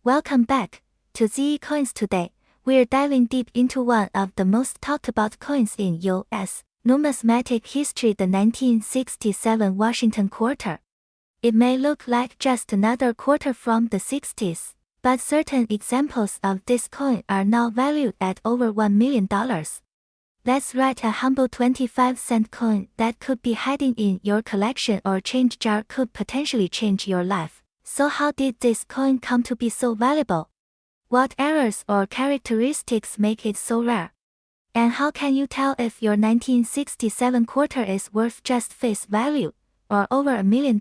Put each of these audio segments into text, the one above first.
Welcome back to ZE Coins. Today, we're diving deep into one of the most talked about coins in U.S. numismatic history, the 1967 Washington quarter. It may look like just another quarter from the 60s, but certain examples of this coin are now valued at over $1 million. That's right, a humble 25-cent coin that could be hiding in your collection or change jar could potentially change your life. So how did this coin come to be so valuable? What errors or characteristics make it so rare? And how can you tell if your 1967 quarter is worth just face value, or over $1 million?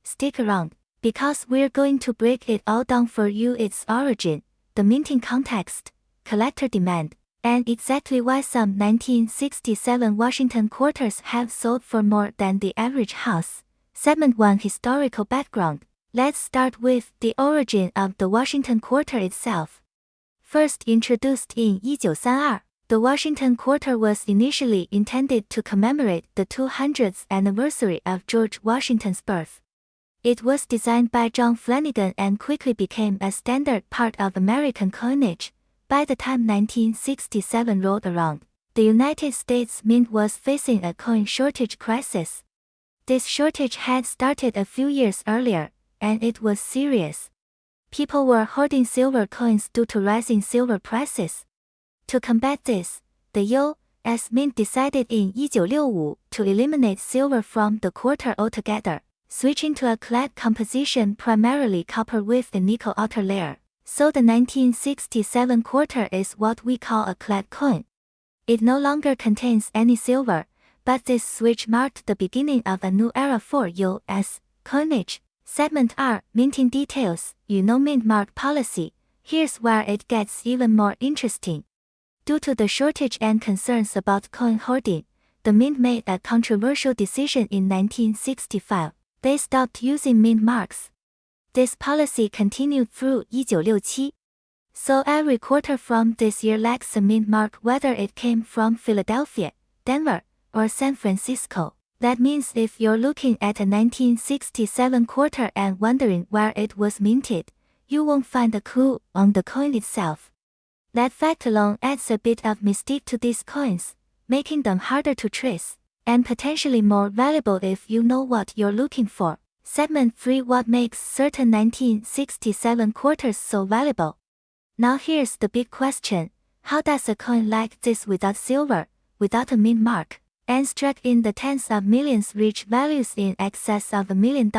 Stick around, because we're going to break it all down for you: its origin, the minting context, collector demand, and exactly why some 1967 Washington quarters have sold for more than the average house. Segment 1: Historical background. Let's start with the origin of the Washington quarter itself. First introduced in 1932, the Washington quarter was initially intended to commemorate the 200th anniversary of George Washington's birth. It was designed by John Flanagan and quickly became a standard part of American coinage. By the time 1967 rolled around, the United States Mint was facing a coin shortage crisis. This shortage had started a few years earlier, and it was serious. People were hoarding silver coins due to rising silver prices. To combat this, the U.S. Mint decided in 1965 to eliminate silver from the quarter altogether, switching to a clad composition, primarily copper with a nickel outer layer. So the 1967 quarter is what we call a clad coin. It no longer contains any silver, but this switch marked the beginning of a new era for U.S. coinage. Segment R: Minting details. Mint mark policy. Here's where it gets even more interesting. Due to the shortage and concerns about coin hoarding, the Mint made a controversial decision in 1965. They stopped using mint marks. This policy continued through 1967. So every quarter from this year lacks a mint mark, whether it came from Philadelphia, Denver, or San Francisco. That means if you're looking at a 1967 quarter and wondering where it was minted, you won't find a clue on the coin itself. That fact alone adds a bit of mystique to these coins, making them harder to trace, and potentially more valuable if you know what you're looking for. Segment 3: What makes certain 1967 quarters so valuable? Now here's the big question: how does a coin like this without silver, without a mint mark, and struck in the tens of millions reach values in excess of $1 million?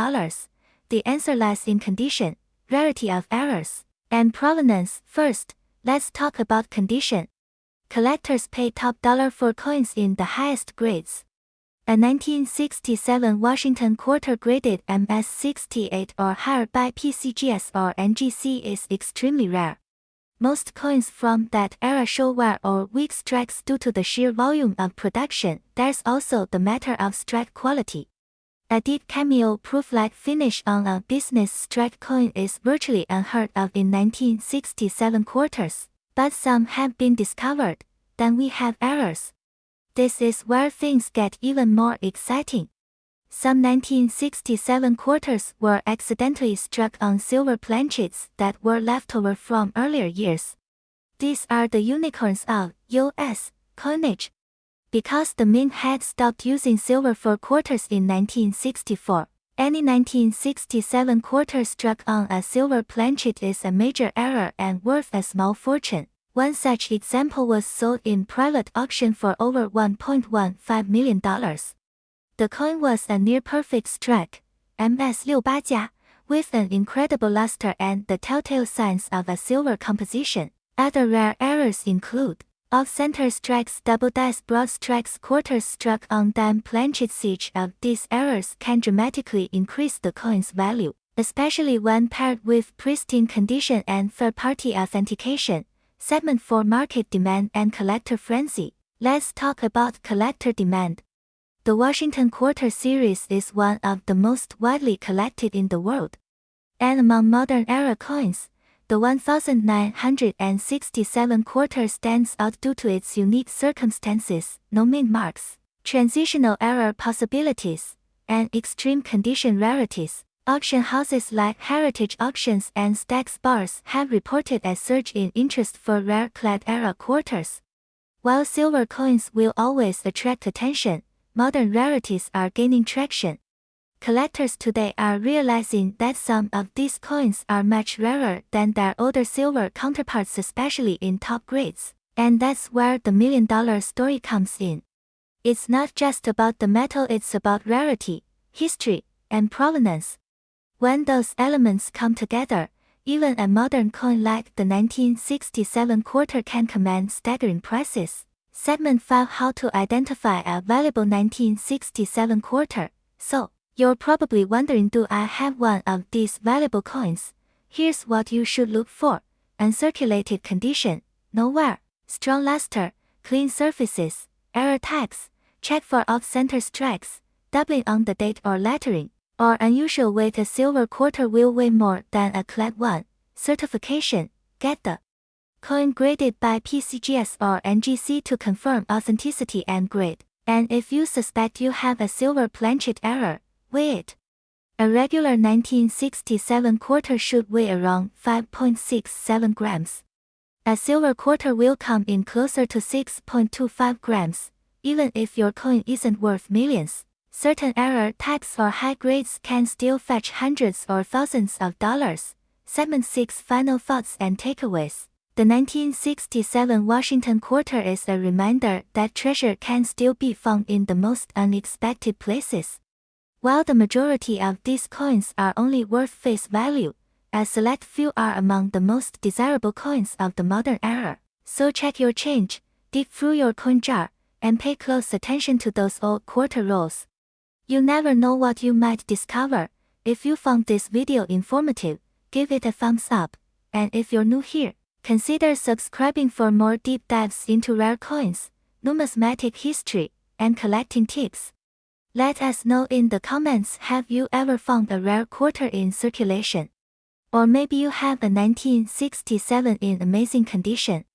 The answer lies in condition, rarity of errors, and provenance. First, let's talk about condition. Collectors pay top dollar for coins in the highest grades. A 1967 Washington quarter graded MS-68 or higher by PCGS or NGC is extremely rare. Most coins from that era show wear or weak strikes due to the sheer volume of production. There's also the matter of strike quality. A deep cameo proof-like finish on a business strike coin is virtually unheard of in 1967 quarters, but some have been discovered. Then we have errors. This is where things get even more exciting. Some 1967 quarters were accidentally struck on silver planchets that were left over from earlier years. These are the unicorns of U.S. coinage. Because the Mint had stopped using silver for quarters in 1964, any 1967 quarter struck on a silver planchet is a major error and worth a small fortune. One such example was sold in private auction for over $1.15 million. The coin was a near-perfect strike, MS-68, with an incredible luster and the telltale signs of a silver composition. Other rare errors include off-center strikes, double dice broad strikes, quarters struck on dime planchets. Each of these errors can dramatically increase the coin's value, especially when paired with pristine condition and third-party authentication. Segment 4: Market demand and collector frenzy. Let's talk about collector demand. The Washington Quarter series is one of the most widely collected in the world. And among modern-era coins, the 1967 quarter stands out due to its unique circumstances: no mint marks, transitional error possibilities, and extreme condition rarities. Auction houses like Heritage Auctions and Stack's Bars have reported a surge in interest for rare clad era quarters. While silver coins will always attract attention, modern rarities are gaining traction. Collectors today are realizing that some of these coins are much rarer than their older silver counterparts, especially in top grades, and that's where the million-dollar story comes in. It's not just about the metal, it's about rarity, history, and provenance. When those elements come together, even a modern coin like the 1967 quarter can command staggering prices. Segment 5: How to identify a valuable 1967 quarter. So, you're probably wondering, do I have one of these valuable coins? Here's what you should look for. Uncirculated condition, no wear, strong luster, clean surfaces, error tags, check for off-center strikes, doubling on the date or lettering, or unusual weight. A silver quarter will weigh more than a clad one. Certification: get the coin graded by PCGS or NGC to confirm authenticity and grade. And if you suspect you have a silver planchet error, weigh it. A regular 1967 quarter should weigh around 5.67 grams. A silver quarter will come in closer to 6.25 grams, even if your coin isn't worth millions. Certain error tags or high grades can still fetch hundreds or thousands of dollars. Segment 6: Final thoughts and takeaways. The 1967 Washington quarter is a reminder that treasure can still be found in the most unexpected places. While the majority of these coins are only worth face value, a select few are among the most desirable coins of the modern era. So check your change, dig through your coin jar, and pay close attention to those old quarter rolls. You never know what you might discover. If you found this video informative, give it a thumbs up. And if you're new here, consider subscribing for more deep dives into rare coins, numismatic history, and collecting tips. Let us know in the comments, have you ever found a rare quarter in circulation? Or maybe you have a 1967 in amazing condition.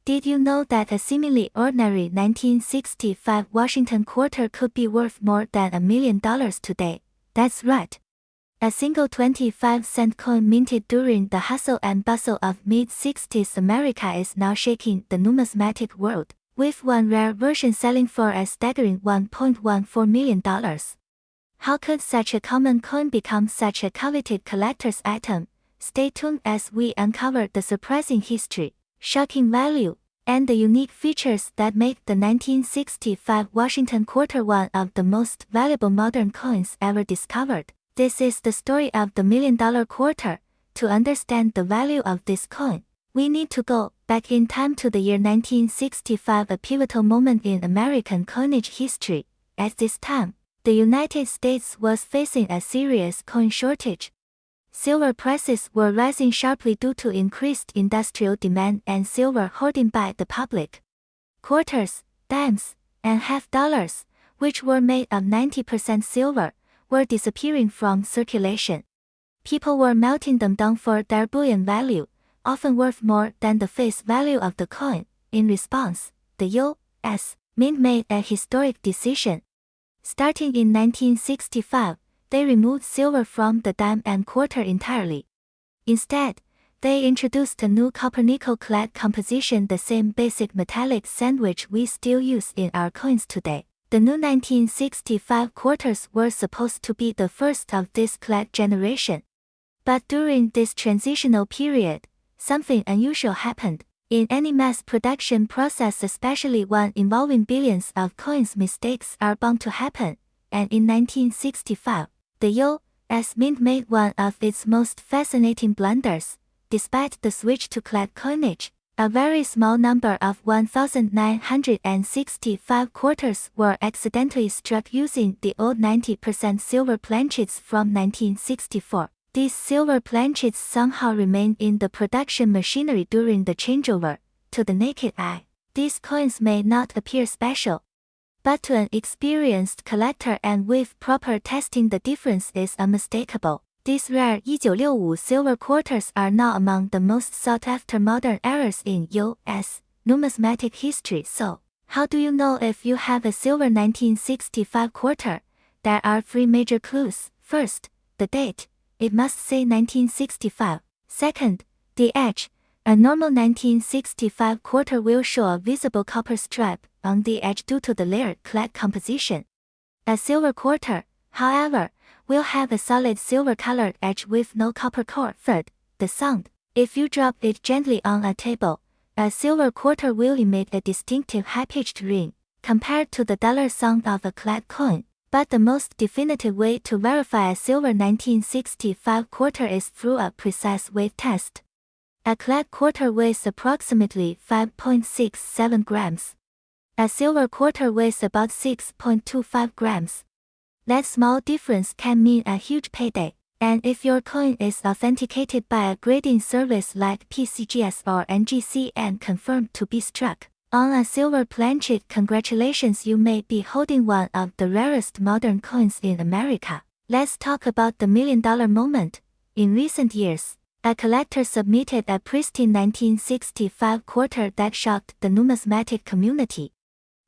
Did you know that a seemingly ordinary 1965 Washington quarter could be worth more than $1 million today? That's right. A single 25-cent coin minted during the hustle and bustle of mid-60s America is now shaking the numismatic world, with one rare version selling for a staggering $1.14 million. How could such a common coin become such a coveted collector's item? Stay tuned as we uncover the surprising history, shocking value, and the unique features that make the 1965 Washington quarter one of the most valuable modern coins ever discovered. This is the story of the $1 million quarter. To understand the value of this coin, we need to go back in time to the year 1965, a pivotal moment in American coinage history. At this time, the United States was facing a serious coin shortage. Silver prices were rising sharply due to increased industrial demand and silver hoarding by the public. Quarters, dimes, and half dollars, which were made of 90% silver, were disappearing from circulation. People were melting them down for their bullion value, often worth more than the face value of the coin. In response, the U.S. Mint made a historic decision. Starting in 1965, they removed silver from the dime and quarter entirely. Instead, they introduced a new copper-nickel clad composition, the same basic metallic sandwich we still use in our coins today. The new 1965 quarters were supposed to be the first of this clad generation. But during this transitional period, something unusual happened. In any mass production process, especially one involving billions of coins, mistakes are bound to happen, and in 1965, the U.S. Mint made one of its most fascinating blunders. Despite the switch to clad coinage, a very small number of 1,965 quarters were accidentally struck using the old 90% silver planchets from 1964. These silver planchets somehow remained in the production machinery during the changeover. To the naked eye, these coins may not appear special, but to an experienced collector and with proper testing, the difference is unmistakable. These rare 1965 silver quarters are now among the most sought-after modern errors in U.S. numismatic history. So, how do you know if you have a silver 1965 quarter? There are three major clues. First, the date. it must say 1965. Second, the edge. A normal 1965 quarter will show a visible copper stripe on the edge due to the layered clad composition. A silver quarter, however, will have a solid silver-colored edge with no copper core. Third, the sound. If you drop it gently on a table, a silver quarter will emit a distinctive high-pitched ring, compared to the duller sound of a clad coin. But the most definitive way to verify a silver 1965 quarter is through a precise weight test. A clad quarter weighs approximately 5.67 grams. A silver quarter weighs about 6.25 grams. That small difference can mean a huge payday, and if your coin is authenticated by a grading service like PCGS or NGC and confirmed to be struck on a silver planchet, congratulations, you may be holding one of the rarest modern coins in America. Let's talk about the $1 million moment. In recent years, a collector submitted a pristine 1965 quarter that shocked the numismatic community.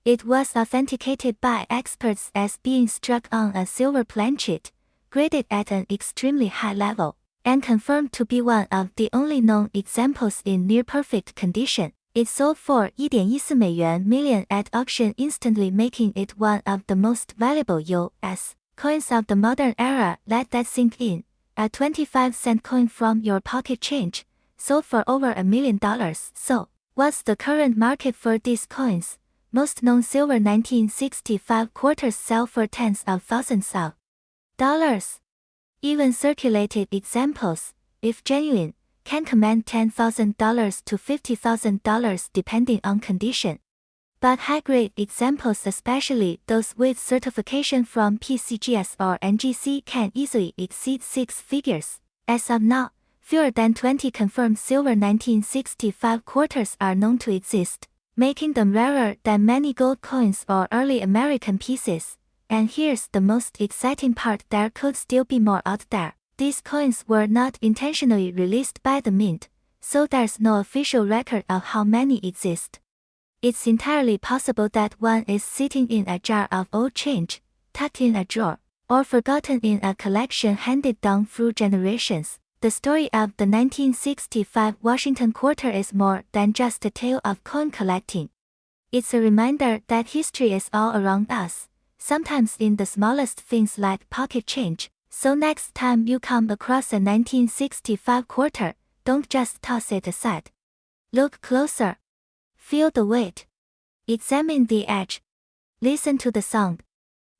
It was authenticated by experts as being struck on a silver planchet, graded at an extremely high level, and confirmed to be one of the only known examples in near-perfect condition. It sold for $1.14 million at auction, instantly making it one of the most valuable U.S. coins of the modern era. Let that sink in. A 25-cent coin from your pocket change, sold for over $1 million. So, what's the current market for these coins? Most known silver 1965 quarters sell for tens of thousands of dollars. Even circulated examples, if genuine, can command $10,000 to $50,000 depending on condition. But high-grade examples, especially those with certification from PCGS or NGC, can easily exceed six figures. As of now, fewer than 20 confirmed silver 1965 quarters are known to exist, making them rarer than many gold coins or early American pieces. And here's the most exciting part: there could still be more out there. These coins were not intentionally released by the mint, so there's no official record of how many exist. It's entirely possible that one is sitting in a jar of old change, tucked in a drawer, or forgotten in a collection handed down through generations. The story of the 1965 Washington quarter is more than just a tale of coin collecting. It's a reminder that history is all around us, sometimes in the smallest things like pocket change. So next time you come across a 1965 quarter, don't just toss it aside. Look closer. Feel the weight. Examine the edge. Listen to the sound.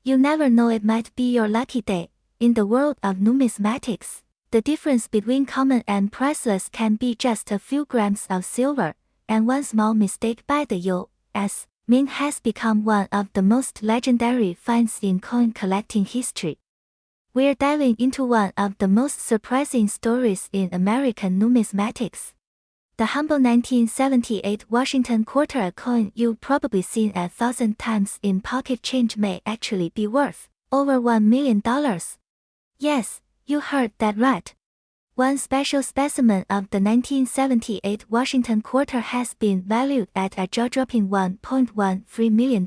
You never know, it might be your lucky day. In the world of numismatics, the difference between common and priceless can be just a few grams of silver, and one small mistake by the U.S. Mint has become one of the most legendary finds in coin collecting history. We're diving into one of the most surprising stories in American numismatics. The humble 1978 Washington quarter, a coin you've probably seen 1,000 times in pocket change, may actually be worth over $1 million. Yes, you heard that right. One special specimen of the 1978 Washington quarter has been valued at a jaw-dropping $1.13 million.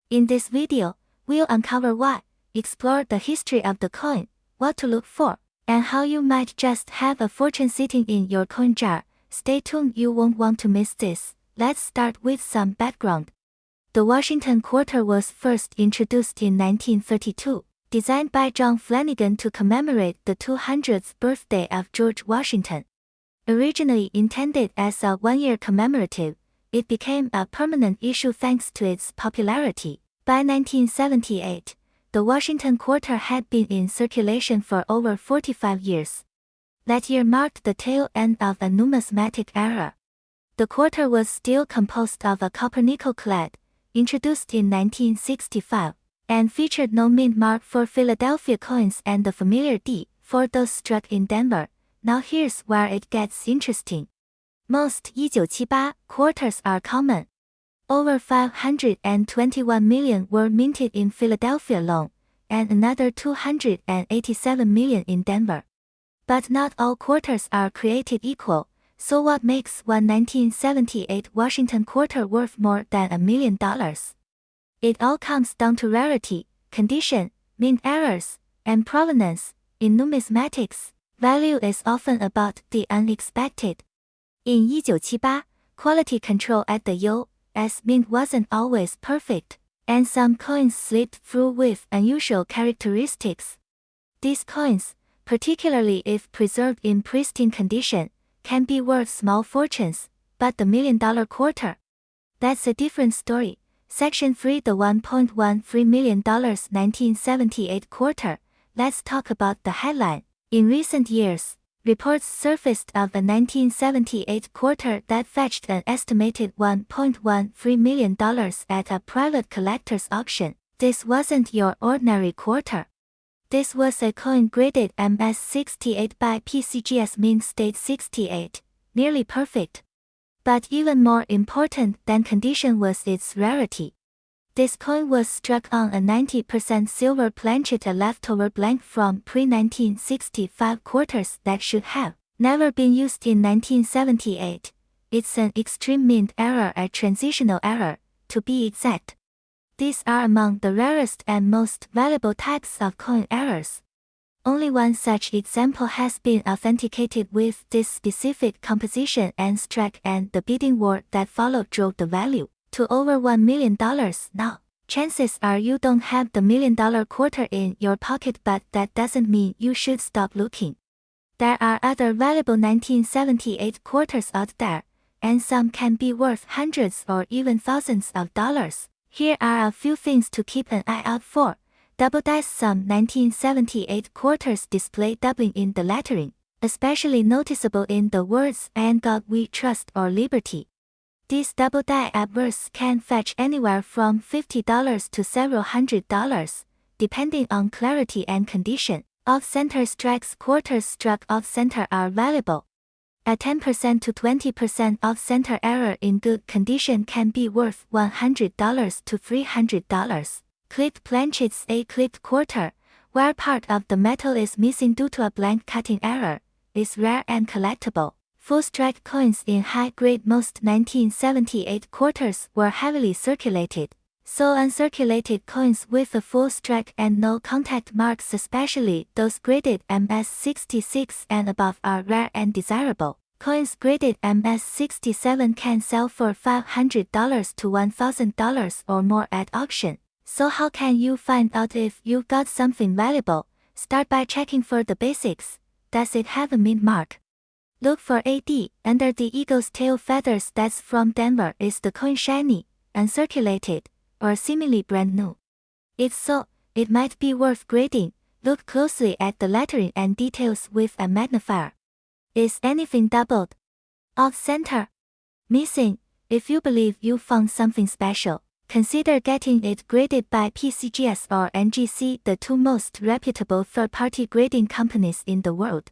In this video, we'll uncover why, explore the history of the coin, what to look for, and how you might just have a fortune sitting in your coin jar. Stay tuned, you won't want to miss this. Let's start with some background. The Washington quarter was first introduced in 1932, designed by John Flanagan to commemorate the 200th birthday of George Washington. Originally intended as a one-year commemorative, it became a permanent issue thanks to its popularity. By 1978, the Washington quarter had been in circulation for over 45 years. That year marked the tail end of a numismatic era. The quarter was still composed of a copper-nickel clad, introduced in 1965, and featured no mint mark for Philadelphia coins and the familiar D for those struck in Denver. Now here's where it gets interesting. Most 1978 quarters are common. Over 521 million were minted in Philadelphia alone, and another 287 million in Denver. But not all quarters are created equal, so what makes one 1978 Washington quarter worth more than $1 million? It all comes down to rarity, condition, mint errors, and provenance. In numismatics, value is often about the unexpected. In 1978, quality control at the U.S. Mint wasn't always perfect, and some coins slipped through with unusual characteristics. These coins, particularly if preserved in pristine condition, can be worth small fortunes, but the $1 million quarter? That's a different story. Section 3 The $1.13 million 1978 quarter. Let's talk about the headline. In recent years, reports surfaced of a 1978 quarter that fetched an estimated $1.13 million at a private collector's auction. This wasn't your ordinary quarter. This was a coin graded MS68 by PCGS Mint State 68, nearly perfect. But even more important than condition was its rarity. This coin was struck on a 90% silver planchet, a leftover blank from pre-1965 quarters that should have never been used in 1978. It's an extreme mint error, a transitional error, to be exact. These are among the rarest and most valuable types of coin errors. Only one such example has been authenticated with this specific composition and strike, and the bidding war that followed drove the value to over $1 million. Now, chances are you don't have the $1 million quarter in your pocket, but that doesn't mean you should stop looking. There are other valuable 1978 quarters out there, and some can be worth hundreds or even thousands of dollars. Here are a few things to keep an eye out for. Double dice. Some 1978 quarters display doubling in the lettering, especially noticeable in the words "And God We Trust" or "Liberty." These double die obverse can fetch anywhere from $50 to several $100, depending on clarity and condition. Off-center strikes. Quarters struck off-center are valuable. A 10% to 20% off-center error in good condition can be worth $100 to $300. Clipped planchets. A clipped quarter, where part of the metal is missing due to a blank cutting error, is rare and collectible. Full strike coins in high grade. Most 1978 quarters were heavily circulated, so uncirculated coins with a full strike and no contact marks, especially those graded MS66 and above, are rare and desirable. Coins graded MS67 can sell for $500 to $1,000 or more at auction. So how can you find out if you got something valuable? Start by checking for the basics. Does it have a mint mark? Look for AD under the eagle's tail feathers. That's from Denver. Is the coin shiny, uncirculated, or seemingly brand new? If so, it might be worth grading. Look closely at the lettering and details with a magnifier. Is anything doubled? Off center? Missing? If you believe you found something special, consider getting it graded by PCGS or NGC, the two most reputable third-party grading companies in the world.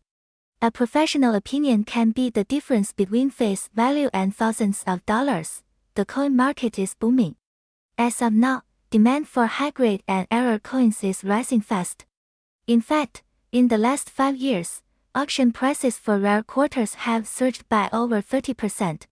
A professional opinion can be the difference between face value and thousands of dollars. The coin market is booming. As of now, demand for high-grade and error coins is rising fast. In fact, in the last 5 years, auction prices for rare quarters have surged by over 30%.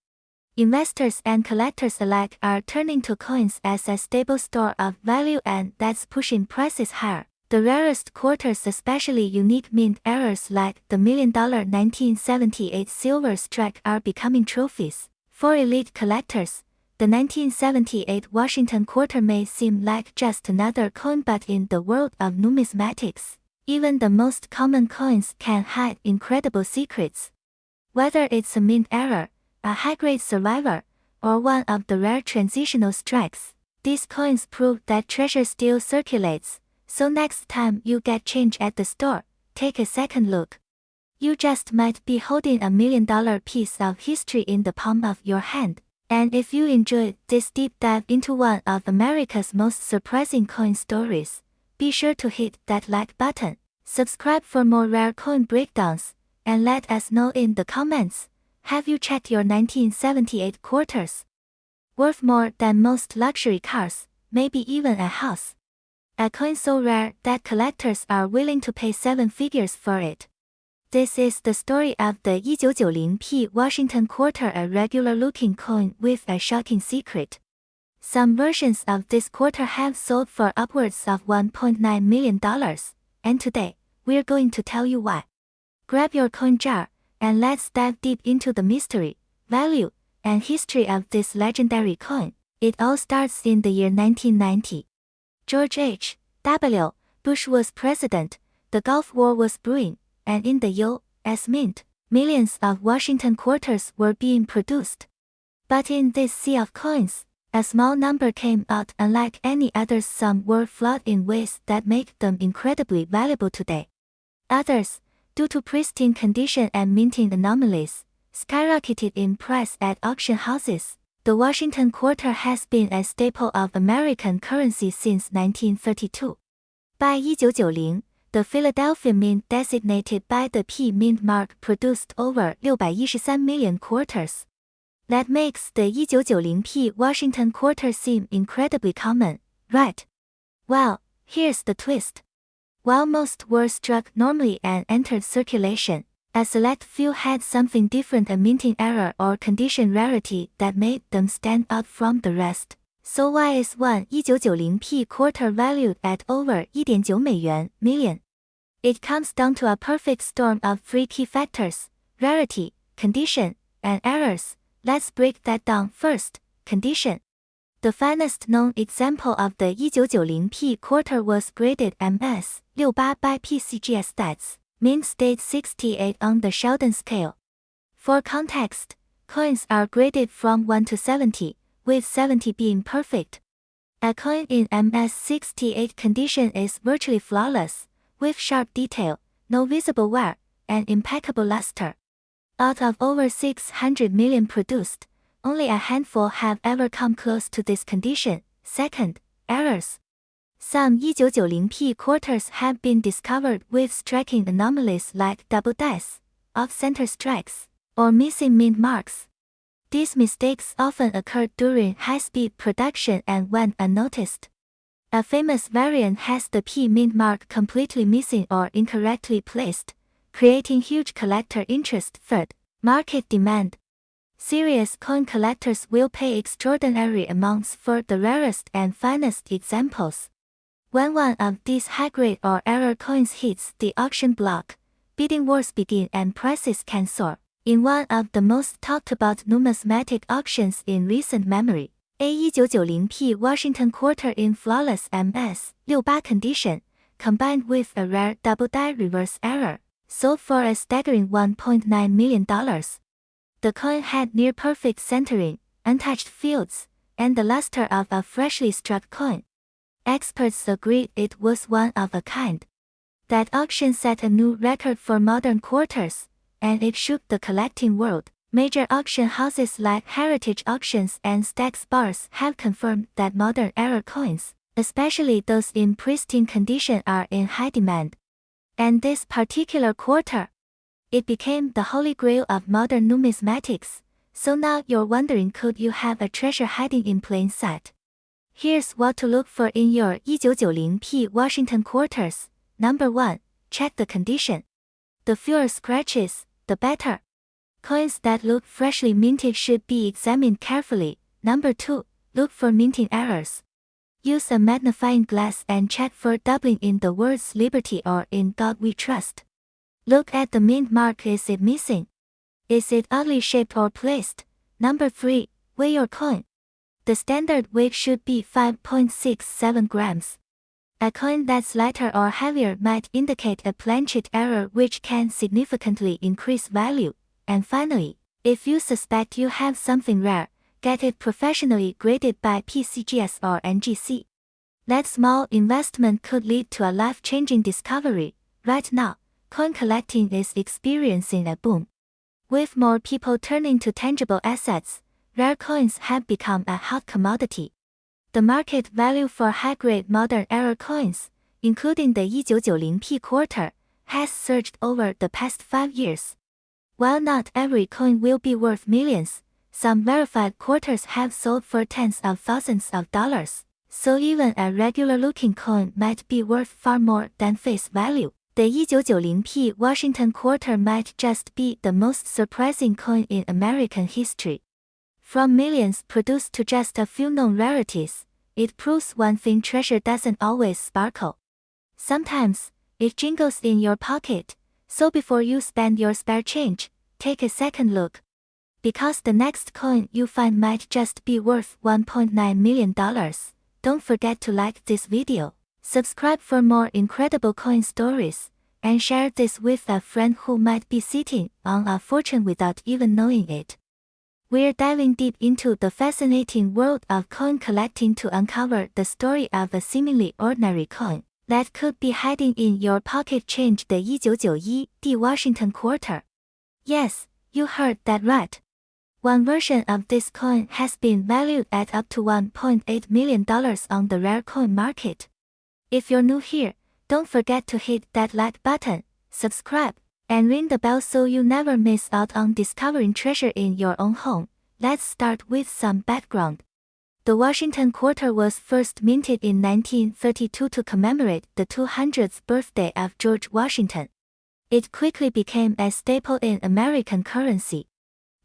Investors and collectors alike are turning to coins as a stable store of value, and that's pushing prices higher. The rarest quarters, especially unique mint errors like the $1 million 1978 silver strike, are becoming trophies. For elite collectors, the 1978 Washington quarter may seem like just another coin, but in the world of numismatics, even the most common coins can hide incredible secrets. Whether it's a mint error, a high-grade survivor, or one of the rare transitional strikes, these coins prove that treasure still circulates. So next time you get change at the store, take a second look. You just might be holding a $1 million piece of history in the palm of your hand. And if you enjoyed this deep dive into one of America's most surprising coin stories, be sure to hit that like button, subscribe for more rare coin breakdowns, and let us know in the comments, have you checked your 1978 quarters? Worth more than most luxury cars, maybe even a house. A coin so rare that collectors are willing to pay 7 figures for it. This is the story of the 1990p Washington quarter, a regular-looking coin with a shocking secret. Some versions of this quarter have sold for upwards of $1.9 million, and today, we're going to tell you why. Grab your coin jar, and let's dive deep into the mystery, value, and history of this legendary coin. It all starts in the year 1990. George H. W. Bush was president, the Gulf War was brewing, and in the U.S. Mint, millions of Washington quarters were being produced. But in this sea of coins, a small number came out. Unlike any others, some were flawed in ways that make them incredibly valuable today. Others, due to pristine condition and minting anomalies, skyrocketed in price at auction houses. The Washington quarter has been a staple of American currency since 1932. By 1990, the Philadelphia Mint, designated by the P Mint mark, produced over 613 million quarters. That makes the 1990 P Washington quarter seem incredibly common, right? Well, here's the twist. While most were struck normally and entered circulation, a select few had something different, a minting error or condition rarity that made them stand out from the rest. So why is one 1990 P quarter valued at over 1.9 million? It comes down to a perfect storm of three key factors: rarity, condition, and errors. Let's break that down. First, condition. The finest known example of the 1990 P quarter was graded MS-68 by PCGS stats, mint state 68 on the Sheldon scale. For context, coins are graded from 1 to 70, with 70 being perfect. A coin in MS-68 condition is virtually flawless, with sharp detail, no visible wear, and impeccable luster. Out of over 600 million produced, only a handful have ever come close to this condition. Second, errors. Some 1990 P quarters have been discovered with striking anomalies like double dice, off-center strikes, or missing mint marks. These mistakes often occurred during high-speed production and went unnoticed. A famous variant has the P mint mark completely missing or incorrectly placed, creating huge collector interest. Third, market demand. Serious coin collectors will pay extraordinary amounts for the rarest and finest examples. When one of these high-grade or error coins hits the auction block, bidding wars begin and prices can soar. In one of the most talked about numismatic auctions in recent memory, a 1990 P Washington quarter in flawless MS-68 condition, combined with a rare double die reverse error, sold for a staggering $1.9 million. The coin had near-perfect centering, untouched fields, and the luster of a freshly struck coin. Experts agreed it was one of a kind. That auction set a new record for modern quarters, and it shook the collecting world. Major auction houses like Heritage Auctions and Stack's Bars have confirmed that modern error coins, especially those in pristine condition, are in high demand. And this particular quarter, it became the holy grail of modern numismatics. So now you're wondering, could you have a treasure hiding in plain sight? Here's what to look for in your 1990 P Washington quarters. Number 1. Check the condition. The fewer scratches, the better. Coins that look freshly minted should be examined carefully. Number 2. Look for minting errors. Use a magnifying glass and check for doubling in the words Liberty or In God We Trust. Look at the mint mark. Is it missing? Is it oddly shaped or placed? Number 3. Weigh your coin. The standard weight should be 5.67 grams. A coin that's lighter or heavier might indicate a planchet error, which can significantly increase value. And finally, if you suspect you have something rare, get it professionally graded by PCGS or NGC. That small investment could lead to a life-changing discovery. Right now, coin collecting is experiencing a boom. With more people turning to tangible assets, rare coins have become a hot commodity. The market value for high-grade modern error coins, including the 1990 P quarter, has surged over the past 5 years. While not every coin will be worth millions, some verified quarters have sold for tens of thousands of dollars, so even a regular-looking coin might be worth far more than face value. The 1990 P Washington quarter might just be the most surprising coin in American history. From millions produced to just a few known rarities, it proves one thing: treasure doesn't always sparkle. Sometimes, It jingles in your pocket, so before you spend your spare change, take a second look. Because the next coin you find might just be worth $1.9 million, don't forget to like this video, subscribe for more incredible coin stories, and share this with a friend who might be sitting on a fortune without even knowing it. We're diving deep into the fascinating world of coin collecting to uncover the story of a seemingly ordinary coin that could be hiding in your pocket change, the 1991 Washington quarter. Yes, you heard that right. One version of this coin has been valued at up to $1.8 million on the rare coin market. If you're new here, don't forget to hit that like button, subscribe, and ring the bell so you never miss out on discovering treasure in your own home. Let's start with some background. The Washington quarter was first minted in 1932 to commemorate the 200th birthday of George Washington. It quickly became a staple in American currency.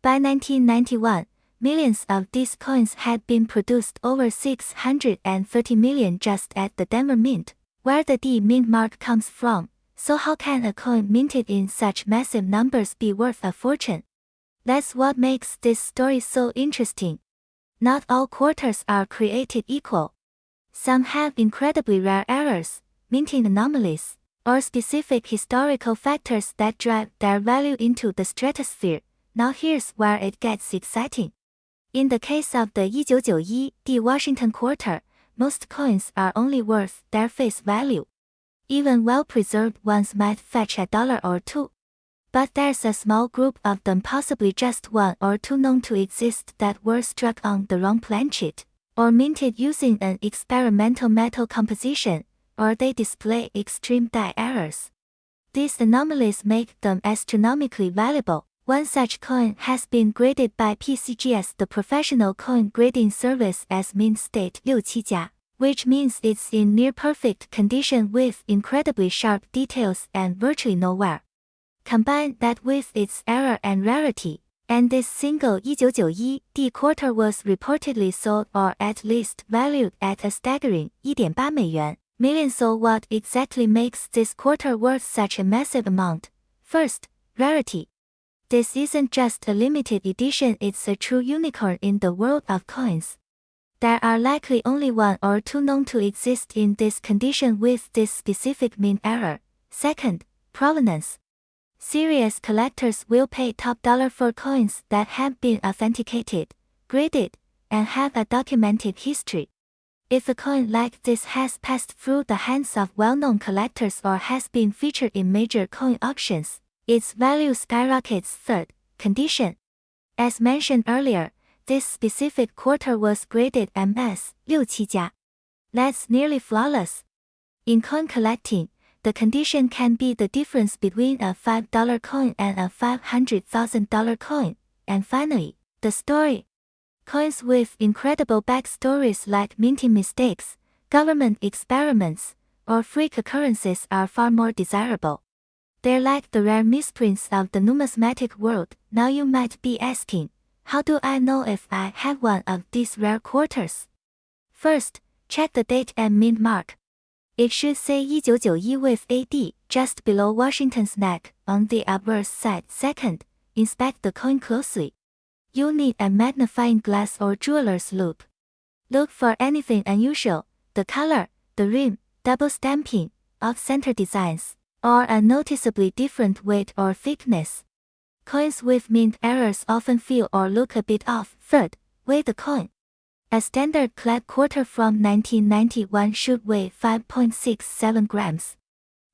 By 1991, millions of these coins had been produced, over 630 million just at the Denver Mint, where the D mint mark comes from. So how can a coin minted in such massive numbers be worth a fortune? That's what makes this story so interesting. Not all quarters are created equal. Some have incredibly rare errors, minting anomalies, or specific historical factors that drive their value into the stratosphere. Now here's where it gets exciting. In the case of the 1991 Washington quarter, most coins are only worth their face value. Even well-preserved ones might fetch $1 or $2. But there's a small group of them, possibly just one or two, known to exist, that were struck on the wrong planchet, or minted using an experimental metal composition, or they display extreme die errors. These anomalies make them astronomically valuable. One such coin has been graded by PCGS, the professional coin grading service, as mint state 67家, which means it's in near-perfect condition with incredibly sharp details and virtually no wear. Combine that with its error and rarity, and this single 1991 quarter was reportedly sold, or at least valued, at a staggering $1.8 million. So what exactly makes this quarter worth such a massive amount? First, rarity. This isn't just a limited edition, it's a true unicorn in the world of coins. There are likely only one or two known to exist in this condition with this specific mint error. Second, provenance. Serious collectors will pay top dollar for coins that have been authenticated, graded, and have a documented history. If a coin like this has passed through the hands of well-known collectors or has been featured in major coin auctions, its value skyrockets. Third, condition. As mentioned earlier, this specific quarter was graded MS 67家. That's nearly flawless. In coin collecting, the condition can be the difference between a $5 coin and a $500,000 coin. And finally, the story. Coins with incredible backstories like minting mistakes, government experiments, or freak occurrences are far more desirable. They're like the rare misprints of the numismatic world. Now you might be asking, how do I know if I have one of these rare quarters? First, check the date and mint mark. It should say 1991 with AD just below Washington's neck on the obverse side. Second, inspect the coin closely. You'll need a magnifying glass or jeweler's loupe. Look for anything unusual, the color, the rim, double stamping, off-center designs, or a noticeably different weight or thickness. Coins with mint errors often feel or look a bit off. Third, weigh the coin. A standard clad quarter from 1991 should weigh 5.67 grams.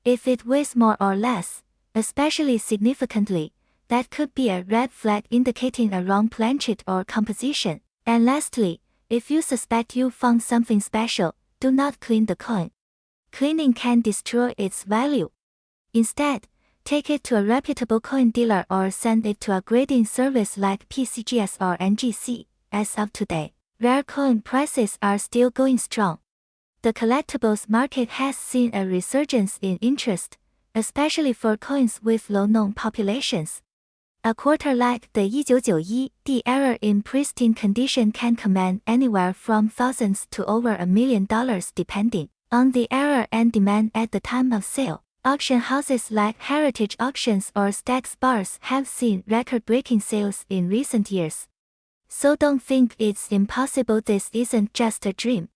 If it weighs more or less, especially significantly, that could be a red flag indicating a wrong planchet or composition. And lastly, if you suspect you found something special, do not clean the coin. Cleaning can destroy its value. Instead, take it to a reputable coin dealer or send it to a grading service like PCGS or NGC. As of today, rare coin prices are still going strong. The collectibles market has seen a resurgence in interest, especially for coins with low-known populations. A quarter like the 1991 error in pristine condition can command anywhere from thousands to over $1 million depending on the error and demand at the time of sale. Auction houses like Heritage Auctions or Stack's Bars have seen record-breaking sales in recent years. So don't think it's impossible. This isn't just a dream.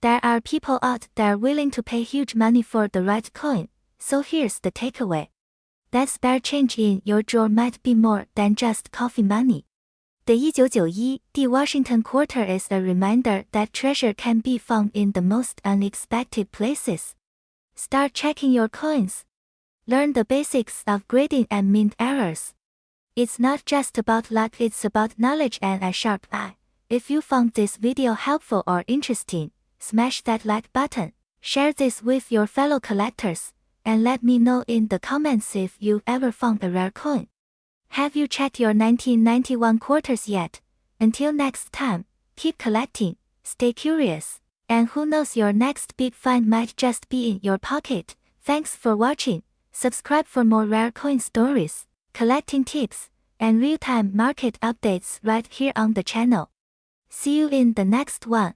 There are people out there willing to pay huge money for the right coin, so here's the takeaway. That spare change in your drawer might be more than just coffee money. The 1991 D Washington Quarter is a reminder that treasure can be found in the most unexpected places. Start checking your coins. Learn the basics of grading and mint errors. It's not just about luck, it's about knowledge and a sharp eye. If you found this video helpful or interesting, smash that like button, share this with your fellow collectors, and let me know in the comments if you've ever found a rare coin. Have you checked your 1991 quarters yet? Until next time, keep collecting, stay curious, and who knows, your next big find might just be in your pocket. Thanks for watching. Subscribe for more rare coin stories, collecting tips, and real-time market updates right here on the channel. See you in the next one.